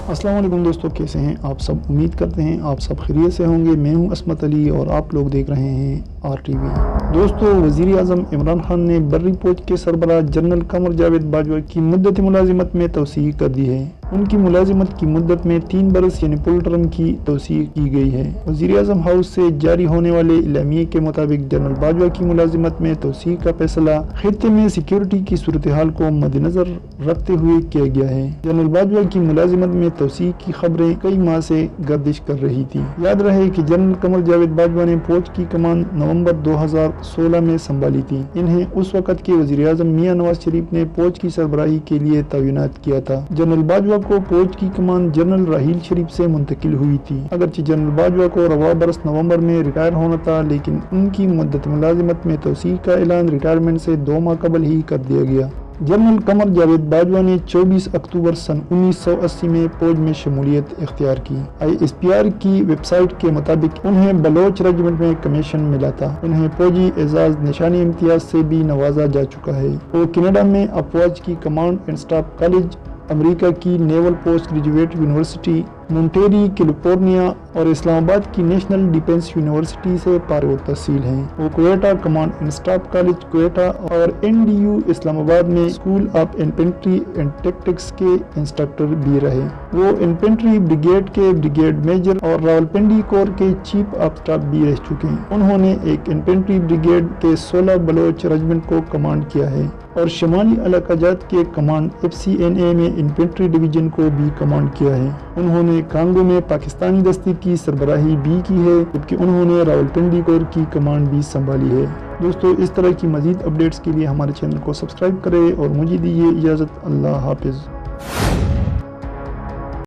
अस्सलाम वालेकुम दोस्तों, कैसे हैं आप सब। उम्मीद करते हैं आप सब खैरियत से होंगे। मैं हूं अस्मत अली और आप लोग देख रहे हैं RTV। दोस्तों, वज़ीर आज़म इमरान खान ने बर्री फौज के सरबराह जनरल कमर जावेद बाजवा की मुद्दत मुलाजिमत में तौसीह कर दी है। उनकी मुलाजिमत की मुद्दत में 3 बरस यानी फुल टर्म की तौसीह की गई है। वज़ीर आज़म हाउस से जारी होने वाले इलामिये के मुताबिक जनरल बाजवा की मुलाजिमत में तौसीह का फैसला खित्ते में सिक्योरिटी की सूरत हाल को मद्देनजर रखते हुए किया गया है। जनरल बाजवा की मुलाजिमत में तौसीह की खबरें कई माह से गर्दिश कर रही थी। याद रहे कि जनरल कमर जावेद बाजवा ने फौज की कमान नवंबर 2016 में संभाली थी। इन्हें उस वक्त के वज़ीर आज़म मियां नवाज शरीफ ने फौज की सरबराही के लिए तैनात किया था। जनरल बाजवा को फौज की कमान जनरल राहील शरीफ से मुंतकिल हुई थी। अगरचे जनरल बाजवा को रवा बरस नवंबर में रिटायर होना था, लेकिन उनकी मुद्दत मुलाजिमत में तौसीह का ऐलान रिटायरमेंट से 2 माह कबल ही कर दिया गया। जनरल कमर जावेद बाजवा ने 24 अक्टूबर सन 1980 में फौज में शमूलियत इख्तियार की। ISPR की वेबसाइट के मुताबिक उन्हें बलोच रेजिमेंट में कमीशन मिला था। उन्हें फौजी एजाज निशानी इम्तियाज से भी नवाजा जा चुका है। वो कनाडा में अफवाज की command and staff college, America की naval post graduate university Monterey California और इस्लामाबाद की नेशनल डिफेंस यूनिवर्सिटी से फारिग तहसील हैं। वो Quetta command and staff college Quetta और NDU इस्लामाबाद में school of infantry and tactics के इंस्ट्रक्टर भी रहे। वो इन्फेंट्री ब्रिगेड के ब्रिगेड मेजर और रावलपिंडी कोर के चीफ ऑफ स्टाफ भी रह चुके हैं। उन्होंने एक इन्फेंट्री ब्रिगेड के 16 बलोच रेजिमेंट को कमांड किया है और शमाली इलाकाजात के कमांड FCNA में इन्फेंट्री डिवीजन को भी कमांड किया है। उन्होंने कांगो में पाकिस्तानी दस्ते की सरबराही भी की है, जबकि उन्होंने रावलपिंडी कोर की कमांड भी संभाली है। दोस्तों, इस तरह की मजीद अपडेट्स के लिए हमारे चैनल को सब्सक्राइब करें और मुझे दीजिए इजाज़त। अल्लाह हाफिज़।